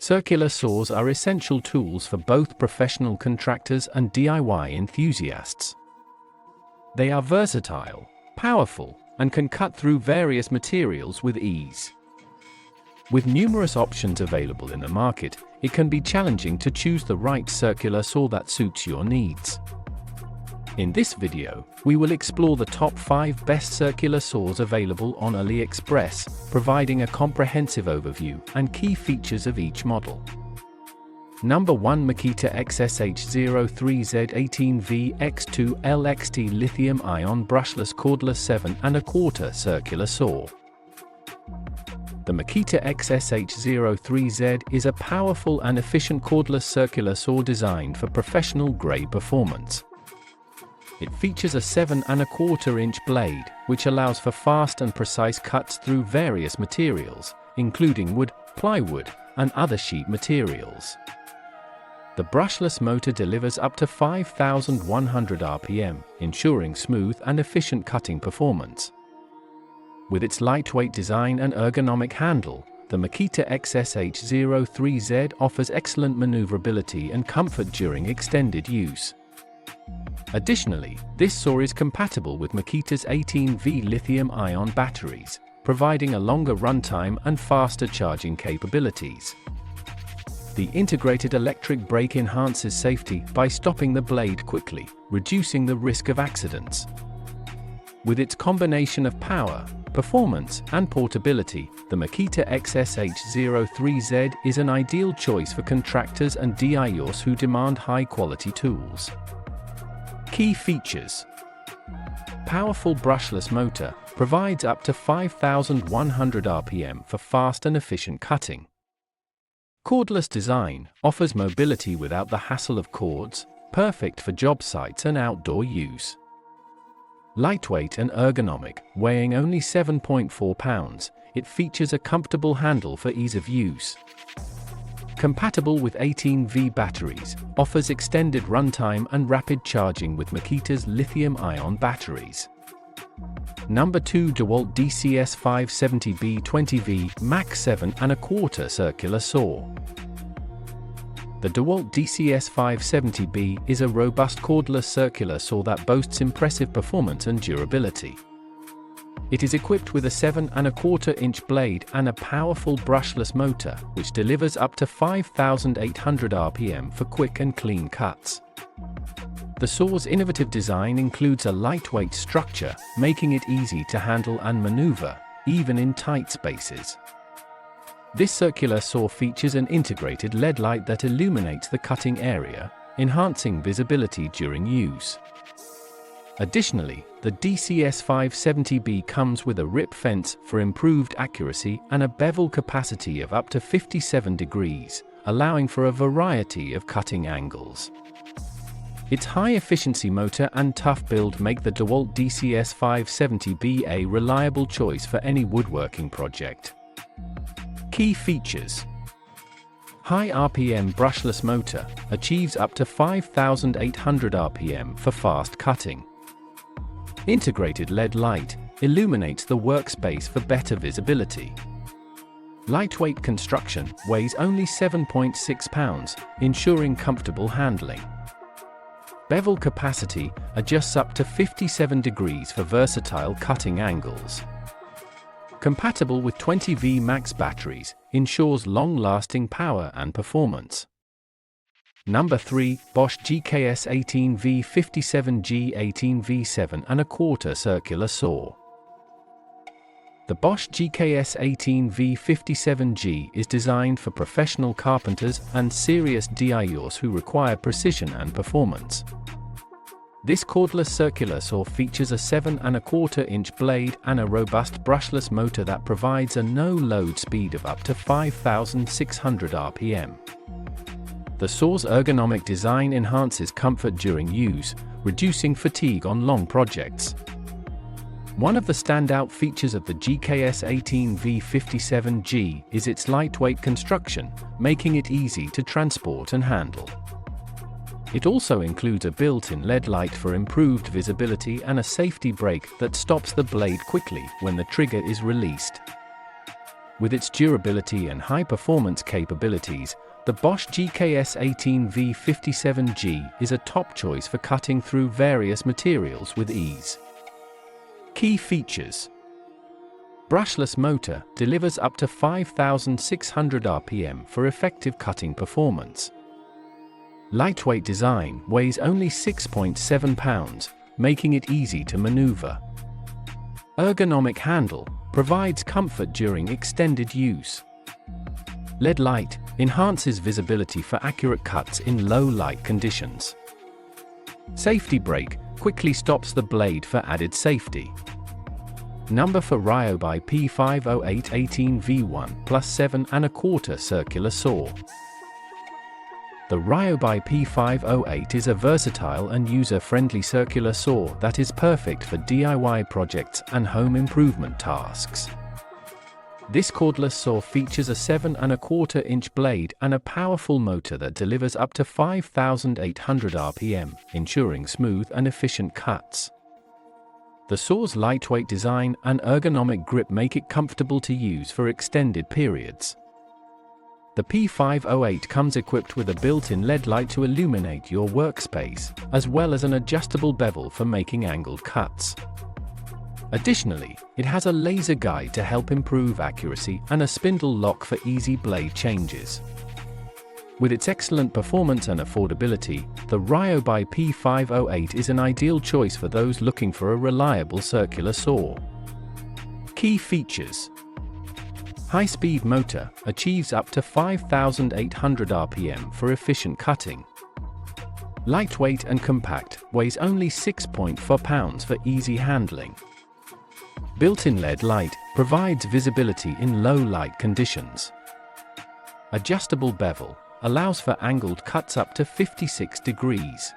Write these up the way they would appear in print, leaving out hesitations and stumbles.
Circular saws are essential tools for both professional contractors and DIY enthusiasts. They are versatile, powerful, and can cut through various materials with ease. With numerous options available in the market, it can be challenging to choose the right circular saw that suits your needs. In this video, we will explore the top 5 best circular saws available on Aliexpress, providing a comprehensive overview and key features of each model. Number 1. Makita XSH03Z18V X2 LXT Lithium-ion Brushless Cordless 7¼ Circular Saw. The Makita XSH03Z is a powerful and efficient cordless circular saw designed for professional grade performance. It features a 7¼ blade, which allows for fast and precise cuts through various materials, including wood, plywood, and other sheet materials. The brushless motor delivers up to 5,100 RPM, ensuring smooth and efficient cutting performance. With its lightweight design and ergonomic handle, the Makita XSH03Z offers excellent maneuverability and comfort during extended use. Additionally, this saw is compatible with Makita's 18V lithium-ion batteries, providing a longer runtime and faster charging capabilities. The integrated electric brake enhances safety by stopping the blade quickly, reducing the risk of accidents. With its combination of power, performance, and portability, the Makita XSH03Z is an ideal choice for contractors and DIYers who demand high-quality tools. Key features: powerful brushless motor, provides up to 5,100 RPM for fast and efficient cutting. Cordless design, offers mobility without the hassle of cords, perfect for job sites and outdoor use. Lightweight and ergonomic, weighing only 7.4 pounds, it features a comfortable handle for ease of use. Compatible with 18V batteries, offers extended runtime and rapid charging with Makita's lithium-ion batteries. Number 2. DeWalt DCS570B 20V Max 7¼ Circular Saw. The DeWalt DCS570B is a robust cordless circular saw that boasts impressive performance and durability. It is equipped with a 7¼ blade and a powerful brushless motor, which delivers up to 5,800 RPM for quick and clean cuts. The saw's innovative design includes a lightweight structure, making it easy to handle and maneuver, even in tight spaces. This circular saw features an integrated LED light that illuminates the cutting area, enhancing visibility during use. Additionally, the DCS570B comes with a rip fence for improved accuracy and a bevel capacity of up to 57 degrees, allowing for a variety of cutting angles. Its high-efficiency motor and tough build make the DeWalt DCS570B a reliable choice for any woodworking project. Key features: high RPM brushless motor, achieves up to 5,800 RPM for fast cutting. Integrated LED light, illuminates the workspace for better visibility. Lightweight construction, weighs only 7.6 pounds, ensuring comfortable handling. Bevel capacity, adjusts up to 57 degrees for versatile cutting angles. Compatible with 20V max batteries, ensures long-lasting power and performance. Number 3. Bosch GKS 18V57G 18V7¼ Circular Saw. The Bosch GKS 18V57G is designed for professional carpenters and serious DIYers who require precision and performance. This cordless circular saw features a 7¼ blade and a robust brushless motor that provides a no-load speed of up to 5,600 RPM. The saw's ergonomic design enhances comfort during use, reducing fatigue on long projects. One of the standout features of the GKS 18V57G is its lightweight construction, making it easy to transport and handle. It also includes a built-in LED light for improved visibility and a safety brake that stops the blade quickly when the trigger is released. With its durability and high-performance capabilities, the Bosch GKS18V57G is a top choice for cutting through various materials with ease. Key features: brushless motor delivers up to 5,600 RPM for effective cutting performance. Lightweight design, weighs only 6.7 pounds, making it easy to maneuver. Ergonomic handle provides comfort during extended use. LED light enhances visibility for accurate cuts in low light conditions. Safety brake quickly stops the blade for added safety. Number for Ryobi P508 18V1 plus 7¼ circular saw. The Ryobi P508 is a versatile and user-friendly circular saw that is perfect for DIY projects and home improvement tasks. This cordless saw features a 7¼ blade and a powerful motor that delivers up to 5,800 RPM, ensuring smooth and efficient cuts. The saw's lightweight design and ergonomic grip make it comfortable to use for extended periods. The P508 comes equipped with a built-in LED light to illuminate your workspace, as well as an adjustable bevel for making angled cuts. Additionally, it has a laser guide to help improve accuracy and a spindle lock for easy blade changes. With its excellent performance and affordability, the Ryobi P508 is an ideal choice for those looking for a reliable circular saw. Key features: high-speed motor achieves up to 5,800 RPM for efficient cutting. Lightweight and compact, weighs only 6.4 pounds for easy handling. Built-in LED light provides visibility in low light conditions. Adjustable bevel allows for angled cuts up to 56 degrees.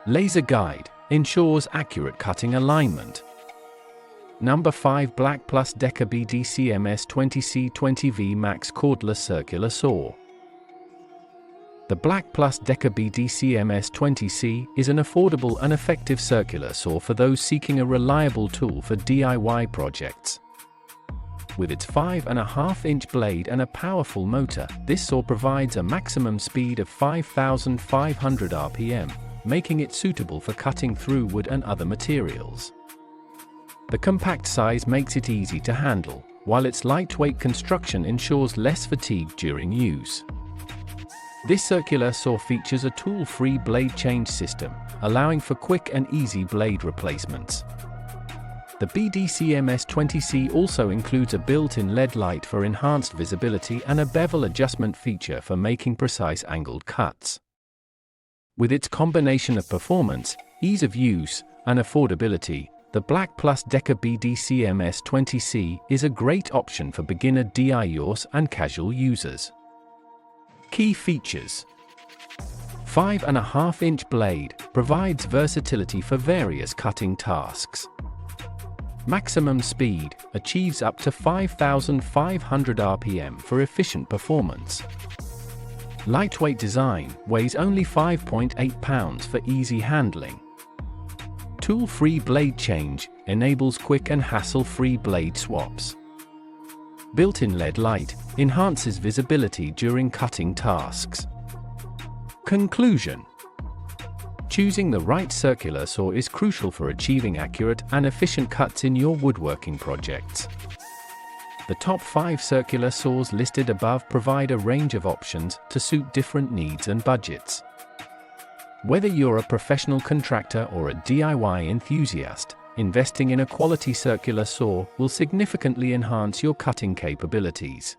Laser guide ensures accurate cutting alignment. Number 5 Black Plus Deca BDCMS20C 20V Max Cordless Circular Saw. The Black Plus Deca BDCMS20C is an affordable and effective circular saw for those seeking a reliable tool for DIY projects. With its 5½ blade and a powerful motor, this saw provides a maximum speed of 5,500 RPM, making it suitable for cutting through wood and other materials. The compact size makes it easy to handle, while its lightweight construction ensures less fatigue during use. This circular saw features a tool-free blade change system, allowing for quick and easy blade replacements. The BDCMS20C also includes a built-in LED light for enhanced visibility and a bevel adjustment feature for making precise angled cuts. With its combination of performance, ease of use, and affordability, the Black Plus Deca BDCMS20C is a great option for beginner DIYers and casual users. Key features: 5½ blade provides versatility for various cutting tasks. Maximum speed achieves up to 5,500 RPM for efficient performance. Lightweight design, weighs only 5.8 pounds for easy handling. Tool-free blade change enables quick and hassle-free blade swaps. Built-in LED light enhances visibility during cutting tasks. Conclusion: choosing the right circular saw is crucial for achieving accurate and efficient cuts in your woodworking projects. The top 5 circular saws listed above provide a range of options to suit different needs and budgets. Whether you're a professional contractor or a DIY enthusiast, investing in a quality circular saw will significantly enhance your cutting capabilities.